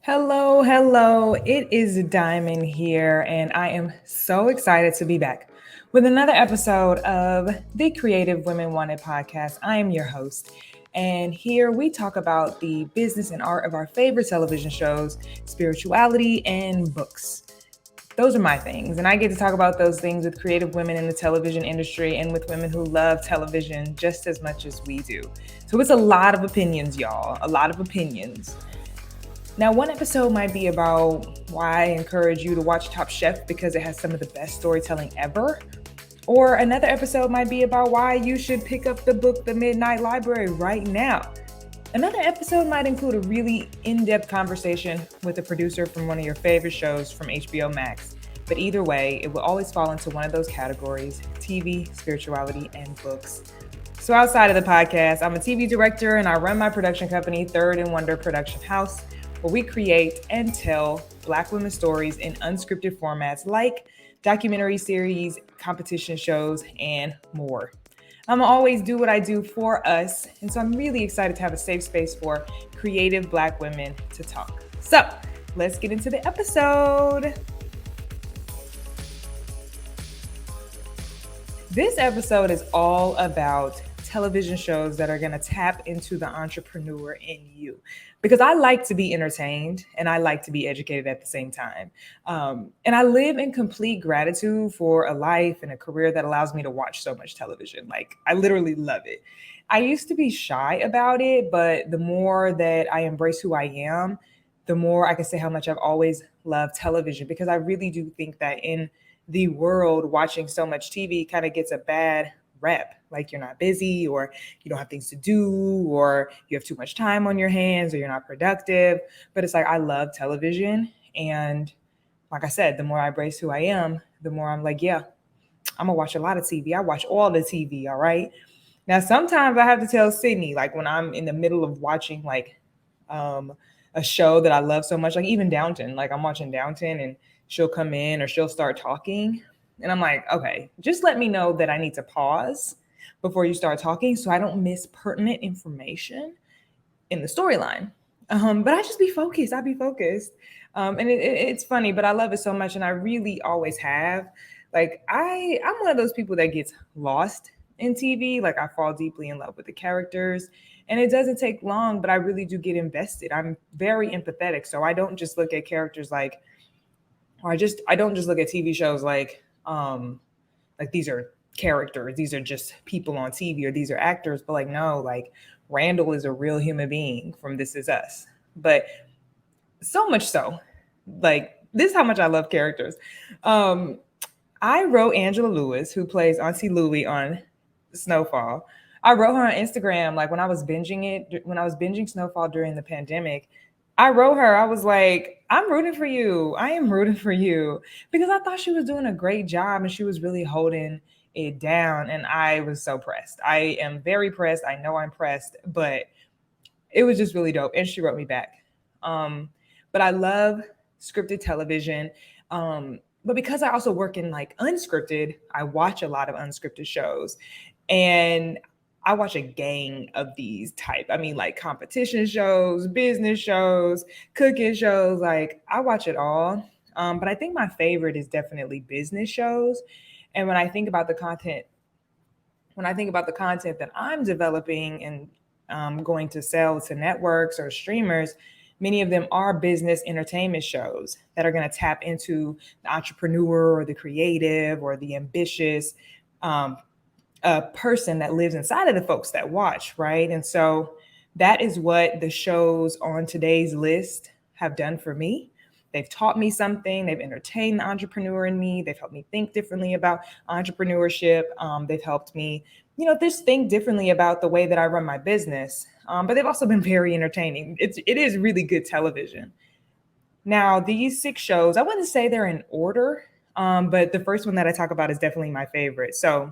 Hello, hello. It is Diamond here, and I am so excited to be back with another episode of the Creative Women Wanted podcast. I am your host, and here we talk about the business and art of our favorite television shows, spirituality, and books. Those are my things, and I get to talk about those things with creative women in the television industry and with women who love television just as much as we do. So it's a lot of opinions, y'all, a lot of opinions. Now, one episode might be about why I encourage you to watch Top Chef because it has some of the best storytelling ever. Or another episode might be about why you should pick up the book, The Midnight Library, right now. Another episode might include a really in-depth conversation with a producer from one of your favorite shows from HBO Max. But either way, it will always fall into one of those categories: TV, spirituality, and books. So outside of the podcast, I'm a TV director and I run my production company, Third and Wonder Production House, where we create and tell Black women stories in unscripted formats like documentary series, competition shows, and more. I'm gonna always do what I do for us, and so I'm really excited to have a safe space for creative Black women to talk. So let's get into the episode. This episode is all about television shows that are going to tap into the entrepreneur in you, because I like to be entertained and I like to be educated at the same time. And I live in complete gratitude for a life and a career that allows me to watch so much television. Like, I literally love it. I used to be shy about it, but the more that I embrace who I am, the more I can say how much I've always loved television, because I really do think that in the world, watching so much TV kind of gets a bad rep. Like, you're not busy, or you don't have things to do, or you have too much time on your hands, or you're not productive. But it's like, I love television. And like I said, the more I embrace who I am, the more I'm like, yeah, I'm gonna watch a lot of TV. I watch all the TV. All right. Now, sometimes I have to tell Sydney, like when I'm in the middle of watching like um, a show that I love so much, like even Downton, like I'm watching Downton and she'll come in or she'll start talking. And I'm like, okay, just let me know that I need to pause before you start talking so I don't miss pertinent information in the storyline. But I just be focused. I be focused. And it's funny, but I love it so much. And I really always have. Like, I'm one of those people that gets lost in TV. Like, I fall deeply in love with the characters. And it doesn't take long, but I really do get invested. I'm very empathetic. So I don't just look at characters like, I don't just look at TV shows like these are characters, these are just people on TV, or these are actors, but like, no, like Randall is a real human being from This Is Us. But so much so, like, this is how much I love characters. Um, I wrote Angela Lewis, who plays Auntie Louie on Snowfall. I wrote her on Instagram, like when I was binging Snowfall during the pandemic. I wrote her, I was like, I'm rooting for you. I am rooting for you, because I thought she was doing a great job and she was really holding it down. And I was so pressed. I am very pressed. I know I'm pressed, but it was just really dope. And she wrote me back. But I love scripted television. But because I also work in like unscripted, I watch a lot of unscripted shows. And I watch a gang of these type. I mean, like competition shows, business shows, cooking shows. Like, I watch it all. But I think my favorite is definitely business shows. And when I think about the content that I'm developing and going to sell to networks or streamers, many of them are business entertainment shows that are going to tap into the entrepreneur or the creative or the ambitious person that lives inside of the folks that watch, right? And so that is what the shows on today's list have done for me. They've taught me something. They've entertained the entrepreneur in me. They've helped me think differently about entrepreneurship. They've helped me, just think differently about the way that I run my business. But they've also been very entertaining. It is really good television. Now, these 6 shows, I wouldn't say they're in order, but the first one that I talk about is definitely my favorite. So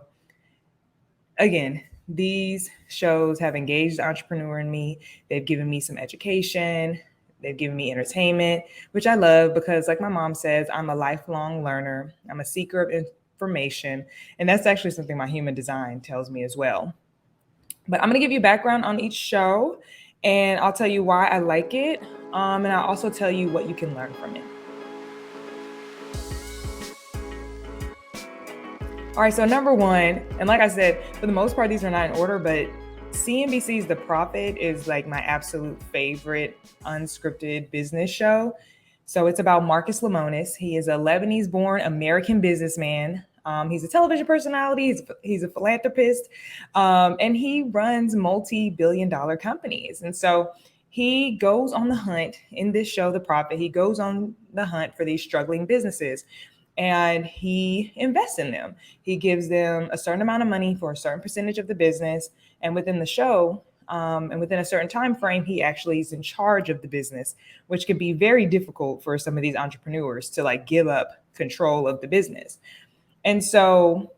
again, these shows have engaged the entrepreneur in me. They've given me some education. They've given me entertainment, which I love because, like my mom says, I'm a lifelong learner. I'm a seeker of information. And that's actually something my human design tells me as well. But I'm going to give you background on each show, and I'll tell you why I like it. And I'll also tell you what you can learn from it. All right, so number one, and like I said, for the most part, these are not in order, but CNBC's The Profit is like my absolute favorite unscripted business show. So it's about Marcus Lemonis. He is a Lebanese-born American businessman. He's a television personality. He's a philanthropist, and he runs multi-billion-dollar companies. And so he goes on the hunt in this show, The Profit. He goes on the hunt for these struggling businesses, and he invests in them. He gives them a certain amount of money for a certain percentage of the business, and within the show, and within a certain time frame, he actually is in charge of the business, which could be very difficult for some of these entrepreneurs to like give up control of the business. And so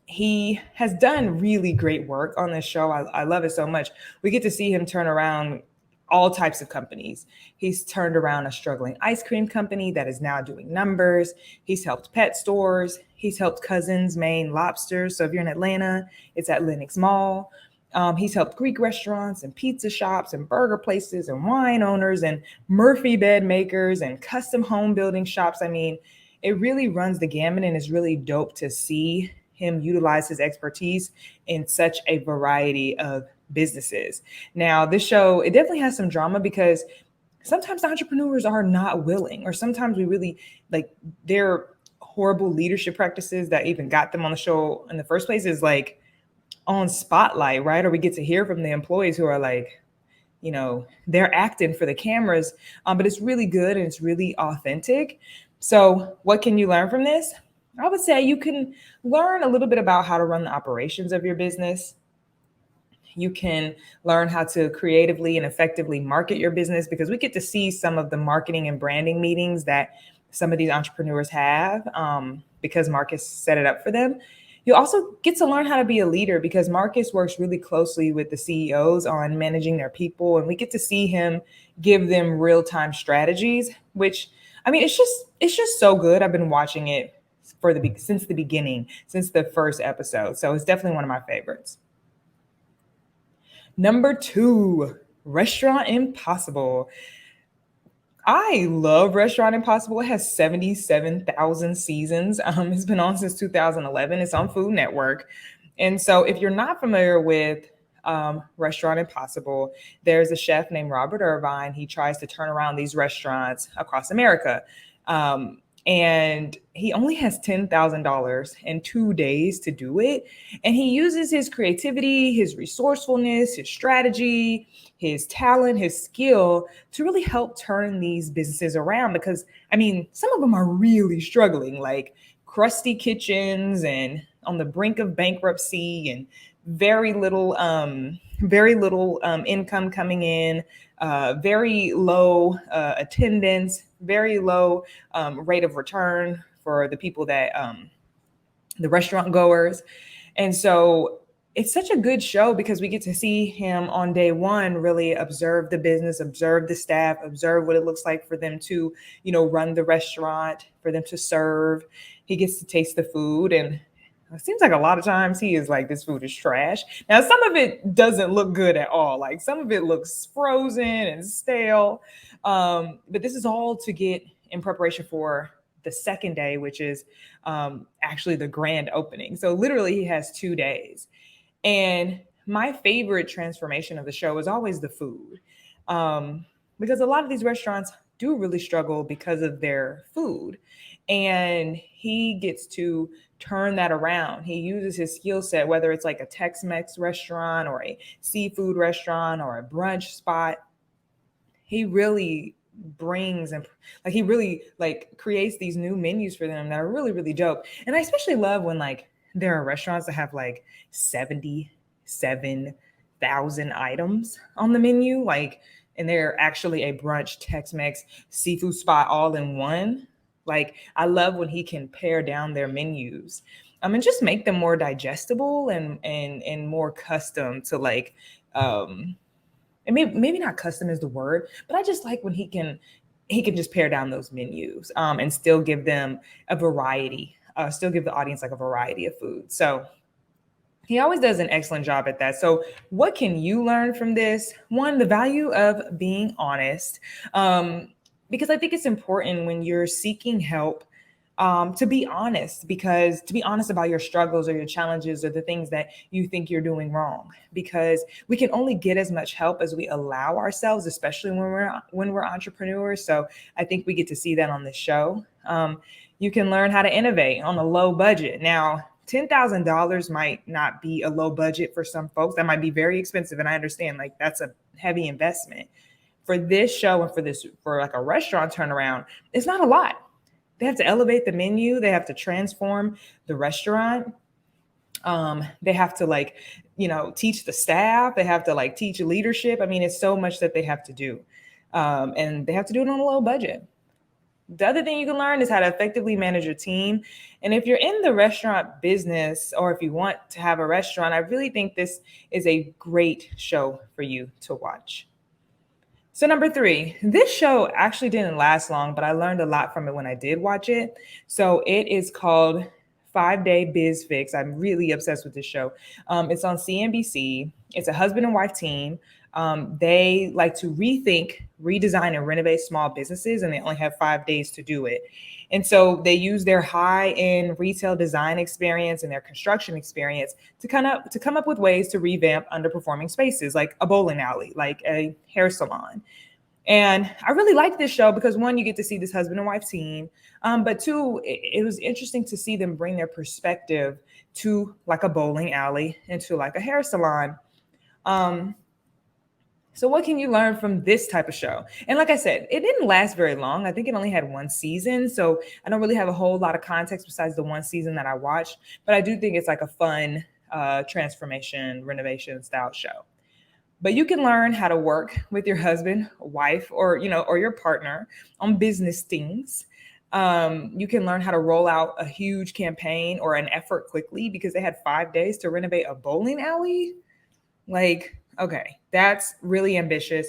he has done really great work on this show. I love it so much. We get to see him turn around all types of companies. He's turned around a struggling ice cream company that is now doing numbers. He's helped pet stores. He's helped Cousins Maine Lobsters. So if you're in Atlanta, it's at Lenox Mall. He's helped Greek restaurants and pizza shops and burger places and wine owners and Murphy bed makers and custom home building shops. I mean, it really runs the gamut, and it's really dope to see him utilize his expertise in such a variety of businesses. Now, this show, it definitely has some drama because sometimes entrepreneurs are not willing, or sometimes we really like their horrible leadership practices that even got them on the show in the first place is like on spotlight, right? Or we get to hear from the employees who are like, they're acting for the cameras, but it's really good and it's really authentic. So what can you learn from this? I would say you can learn a little bit about how to run the operations of your business. You can learn how to creatively and effectively market your business, because we get to see some of the marketing and branding meetings that some of these entrepreneurs have, because Marcus set it up for them. You also get to learn how to be a leader, because Marcus works really closely with the CEOs on managing their people. And we get to see him give them real-time strategies, which, I mean, it's just so good. I've been watching it since the beginning, since the first episode. So it's definitely one of my favorites. Number 2, Restaurant Impossible. I love Restaurant Impossible. It has 77,000 seasons. It's been on since 2011. It's on Food Network. And so if you're not familiar with Restaurant Impossible, there's a chef named Robert Irvine. He tries to turn around these restaurants across America. And he only has $10,000 and 2 days to do it. And he uses his creativity, his resourcefulness, his strategy, his talent, his skill to really help turn these businesses around. Because, I mean, some of them are really struggling, like crusty kitchens and on the brink of bankruptcy and very little income coming in, very low attendance, very low rate of return for the people that the restaurant goers. And so it's such a good show because we get to see him on day one really observe the business, observe the staff, observe what it looks like for them to, run the restaurant, for them to serve. He gets to taste the food, and it seems like a lot of times he is like, this food is trash. Now, some of it doesn't look good at all. Like some of it looks frozen and stale. But this is all to get in preparation for the second day, which is actually the grand opening. So literally he has 2 days. And my favorite transformation of the show is always the food, because a lot of these restaurants do really struggle because of their food. And he gets to turn that around. He uses his skill set, whether it's like a Tex-Mex restaurant or a seafood restaurant or a brunch spot. He really brings and he really creates these new menus for them that are really, really dope. And I especially love when there are restaurants that have 77,000 items on the menu, and they're actually a brunch, Tex-Mex, seafood spot all in one. I love when he can pare down their menus, and just make them more digestible and more custom to and maybe not custom is the word, but I just like when he can just pare down those menus, and still give them a variety, still give the audience a variety of food. So He always does an excellent job at that. So, what can you learn from this? One, the value of being honest, because I think it's important when you're seeking help to be honest, because to be honest about your struggles or your challenges or the things that you think you're doing wrong, because we can only get as much help as we allow ourselves, especially when we're entrepreneurs. So, I think we get to see that on this show. You can learn how to innovate on a low budget. Now, $10,000 might not be a low budget for some folks. That might be very expensive. And I understand like that's a heavy investment. For this show and for like a restaurant turnaround, it's not a lot. They have to elevate the menu, they have to transform the restaurant. They have to teach the staff, they have to like teach leadership. I mean, it's so much that they have to do. And they have to do it on a low budget. The other thing you can learn is how to effectively manage your team. And if you're in the restaurant business or if you want to have a restaurant, I really think this is a great show for you to watch. So, number three, this show actually didn't last long, but I learned a lot from it when I did watch it. So, it is called 5 Day Biz Fix. I'm really obsessed with this show. It's on CNBC. It's a husband and wife team. They like to rethink, redesign, and renovate small businesses, and they only have 5 days to do it. And so they use their high-end retail design experience and their construction experience to come up with ways to revamp underperforming spaces, like a bowling alley, like a hair salon. And I really like this show because one, you get to see this husband and wife team, but two, it was interesting to see them bring their perspective to like a bowling alley and to like a hair salon. Um, so what can you learn from this type of show? And like I said, it didn't last very long. I think it only had one season. So I don't really have a whole lot of context besides the one season that I watched, but I do think it's like a fun transformation, renovation style show. But you can learn how to work with your husband, wife, or your partner on business things. You can learn how to roll out a huge campaign or an effort quickly because they had 5 days to renovate a bowling alley. Like, okay, that's really ambitious.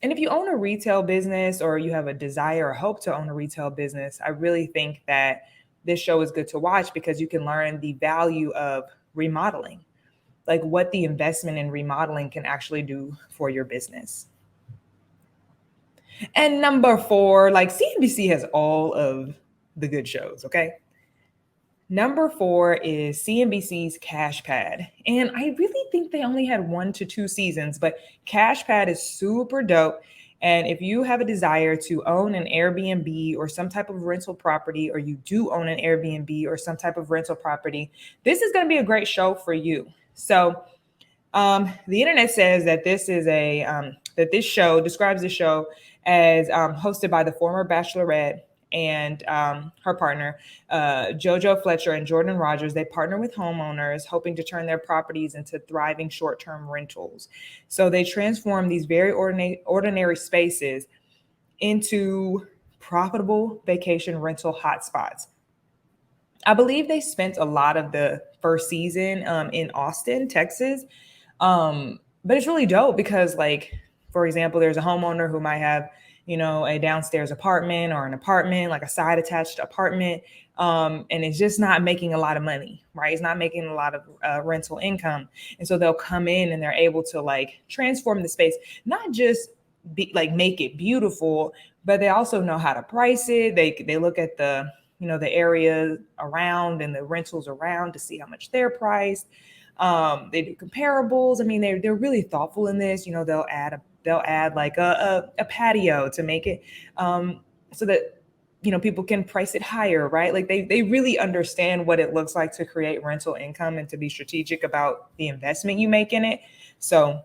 And if you own a retail business or you have a desire or hope to own a retail business, I really think that this show is good to watch because you can learn the value of remodeling, like what the investment in remodeling can actually do for your business. And number four, like CNBC has all of the good shows, okay? Number four is CNBC's Cash Pad. And I really think they only had 1 to 2 seasons, but Cash Pad is super dope. And if you have a desire to own an Airbnb or some type of rental property, or you do own an Airbnb or some type of rental property, this is going to be a great show for you. So, the internet says that this show describes the show as hosted by the former Bachelorette and her partner, JoJo Fletcher and Jordan Rogers. They partner with homeowners hoping to turn their properties into thriving short-term rentals. So they transform these very ordinary spaces into profitable vacation rental hotspots. I believe they spent a lot of the first season in Austin, Texas. But it's really dope because, like, for example, there's a homeowner who might have, a downstairs apartment or an apartment, like a side attached apartment. And it's just not making a lot of money, right? It's not making a lot of rental income. And so they'll come in and they're able to like transform the space, not just be like make it beautiful, but they also know how to price it. They look at the area around and the rentals around to see how much they're priced. They do comparables. I mean, they're really thoughtful in this. They'll add like a patio to make it so that people can price it higher, right? Like they really understand what it looks like to create rental income and to be strategic about the investment you make in it. So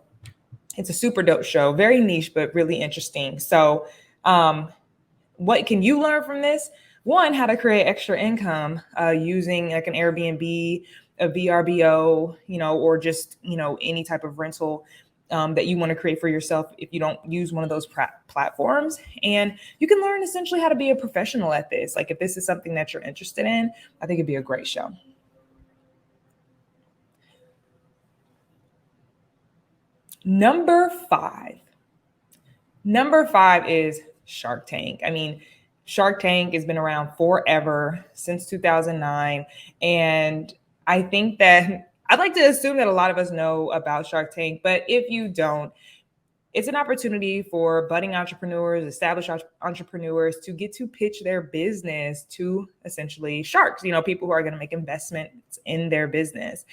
it's a super dope show, very niche but really interesting. So what can you learn from this? One, how to create extra income using like an Airbnb, a VRBO, or just, any type of rental that you want to create for yourself if you don't use one of those platforms. And you can learn essentially how to be a professional at this. Like if this is something that you're interested in, I think it'd be a great show. Number five. Number five is Shark Tank. I mean, Shark Tank has been around forever, since 2009. And I think that I'd like to assume that a lot of us know about Shark Tank, but if you don't, it's an opportunity for budding entrepreneurs, established entrepreneurs to get to pitch their business to essentially sharks, people who are going to make investments in their business.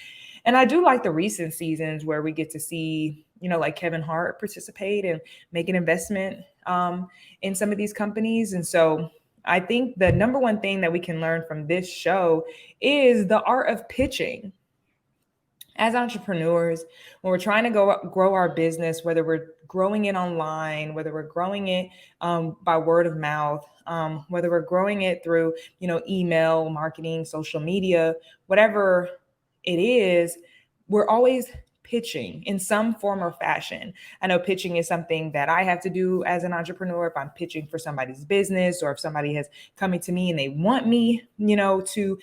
And I do like the recent seasons where we get to see, like Kevin Hart participate and make an investment in some of these companies. And so I think the number one thing that we can learn from this show is the art of pitching. As entrepreneurs, when we're trying to grow our business, whether we're growing it online, whether we're growing it by word of mouth, whether we're growing it through, email marketing, social media, whatever it is, we're always pitching in some form or fashion. I know pitching is something that I have to do as an entrepreneur. If I'm pitching for somebody's business, or if somebody has coming to me and they want me, to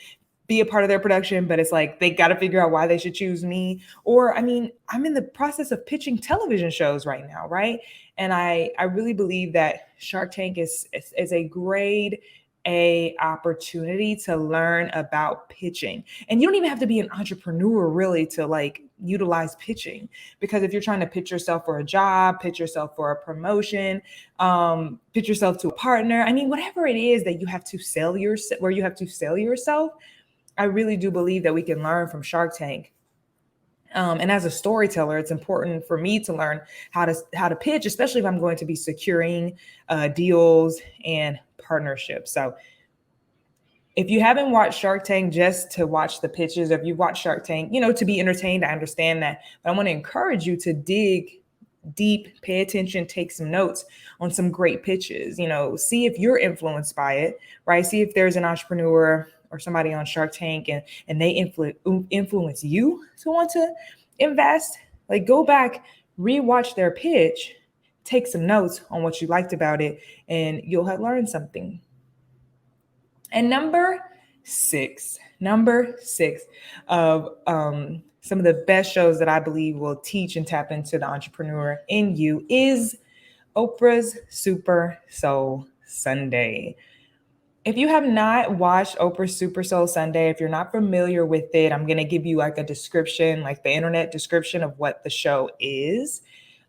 be a part of their production, but it's like they got to figure out why they should choose me. Or, I'm in the process of pitching television shows right now, right? And I really believe that Shark Tank is a grade A opportunity to learn about pitching. And you don't even have to be an entrepreneur really to like utilize pitching, because if you're trying to pitch yourself for a job, pitch yourself for a promotion, pitch yourself to a partner, whatever it is that you have to sell where you have to sell yourself, I really do believe that we can learn from Shark Tank. And as a storyteller, it's important for me to learn how to pitch, especially if I'm going to be securing deals and partnerships. So if you haven't watched Shark Tank just to watch the pitches, or if you've watched Shark Tank, to be entertained, I understand that. But I want to encourage you to dig deep, pay attention, take some notes on some great pitches, see if you're influenced by it, right? See if there's an entrepreneur or somebody on Shark Tank and they influence you to want to invest. Like, go back, rewatch their pitch, take some notes on what you liked about it, and you'll have learned something. And number six of some of the best shows that I believe will teach and tap into the entrepreneur in you is Oprah's Super Soul Sunday. If you have not watched Oprah's Super Soul Sunday, if you're not familiar with it, I'm going to give you like a description, like the internet description of what the show is.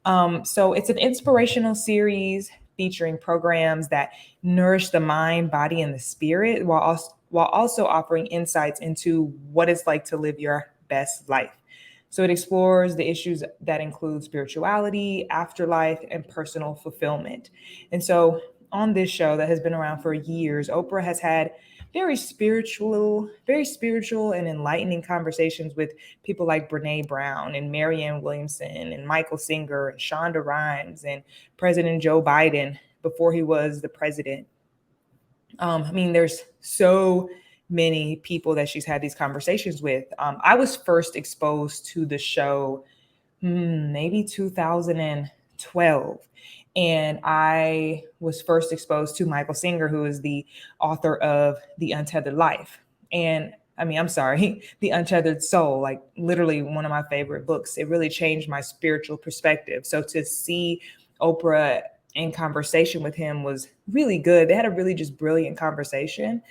So it's an inspirational series featuring programs that nourish the mind, body, and the spirit, while also offering insights into what it's like to live your best life. So it explores the issues that include spirituality, afterlife, and personal fulfillment. And so on this show that has been around for years, Oprah has had very spiritual and enlightening conversations with people like Brene Brown and Marianne Williamson and Michael Singer and Shonda Rhimes and President Joe Biden before he was the president. There's so many people that she's had these conversations with. I was first exposed to the show maybe 2012. And I was first exposed to Michael Singer, who is the author of The Untethered Life. And The Untethered Soul, like literally one of my favorite books. It really changed my spiritual perspective. So to see Oprah in conversation with him was really good. They had a really just brilliant conversation.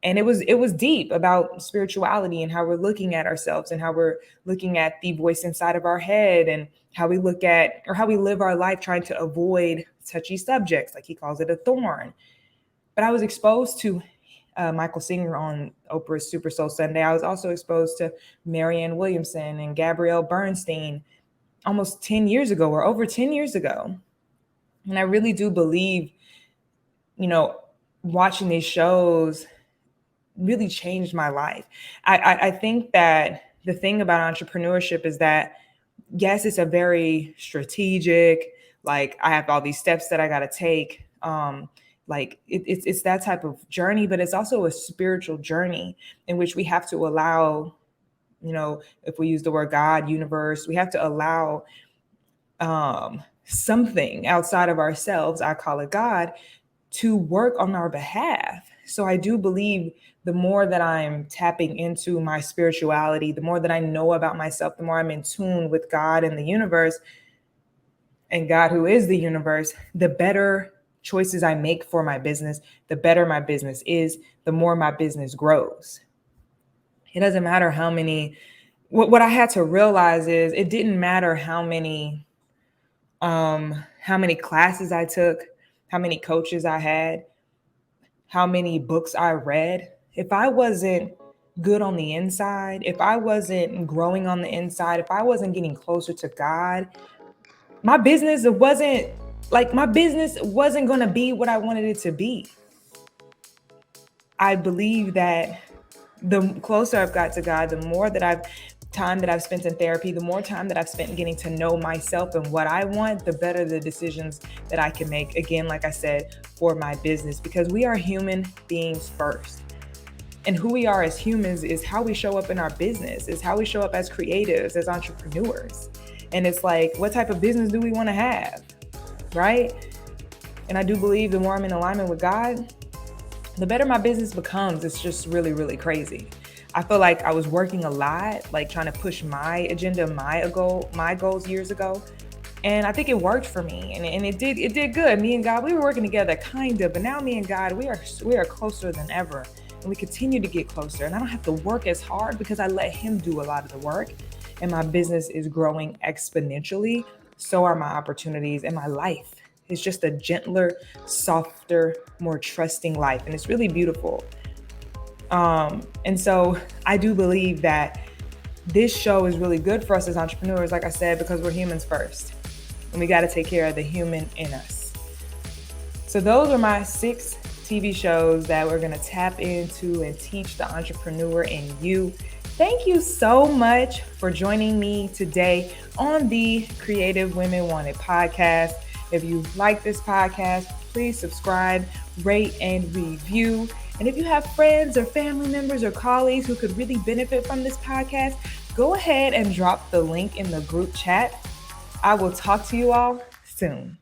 And it was deep about spirituality and how we're looking at ourselves and how we're looking at the voice inside of our head and how we look at or how we live our life trying to avoid touchy subjects, like he calls it a thorn. But I was exposed to Michael Singer on Oprah's Super Soul Sunday. I was also exposed to Marianne Williamson and Gabrielle Bernstein almost 10 years ago or over 10 years ago. And I really do believe, watching these shows really changed my life. I think that the thing about entrepreneurship is that, yes, it's a very strategic, like I have all these steps that I got to take. It's that type of journey, but it's also a spiritual journey in which we have to allow, if we use the word God, universe, we have to allow something outside of ourselves, I call it God, to work on our behalf. So I do believe the more that I'm tapping into my spirituality, the more that I know about myself, the more I'm in tune with God and the universe, and God, who is the universe, the better choices I make for my business, the better my business is, the more my business grows. It doesn't matter how many what I had to realize is it didn't matter how many classes I took, how many coaches I had, how many books I read. If I wasn't good on the inside, if I wasn't growing on the inside, if I wasn't getting closer to God, my business wasn't going to be what I wanted it to be. I believe that the closer I've got to God, the more time that I've spent in therapy, the more time that I've spent getting to know myself and what I want, the better the decisions that I can make. Again, like I said, for my business, because we are human beings first. And who we are as humans is how we show up in our business, is how we show up as creatives, as entrepreneurs. And it's like, what type of business do we want to have? Right? And I do believe the more I'm in alignment with God, the better my business becomes. It's just really, really crazy. I feel like I was working a lot, like trying to push my agenda, my goals years ago. And I think it worked for me, and it did good. Me and God, we were working together kind of, but now me and God, we are closer than ever. And we continue to get closer. And I don't have to work as hard because I let him do a lot of the work. And my business is growing exponentially. So are my opportunities, and my life is just a gentler, softer, more trusting life. And it's really beautiful. And so I do believe that this show is really good for us as entrepreneurs, like I said, because we're humans first. And we got to take care of the human in us. So those are my 6 TV shows that we're going to tap into and teach the entrepreneur in you. Thank you so much for joining me today on the Creative Women Wanted podcast. If you like this podcast, please subscribe, rate, and review. And if you have friends or family members or colleagues who could really benefit from this podcast, go ahead and drop the link in the group chat. I will talk to you all soon.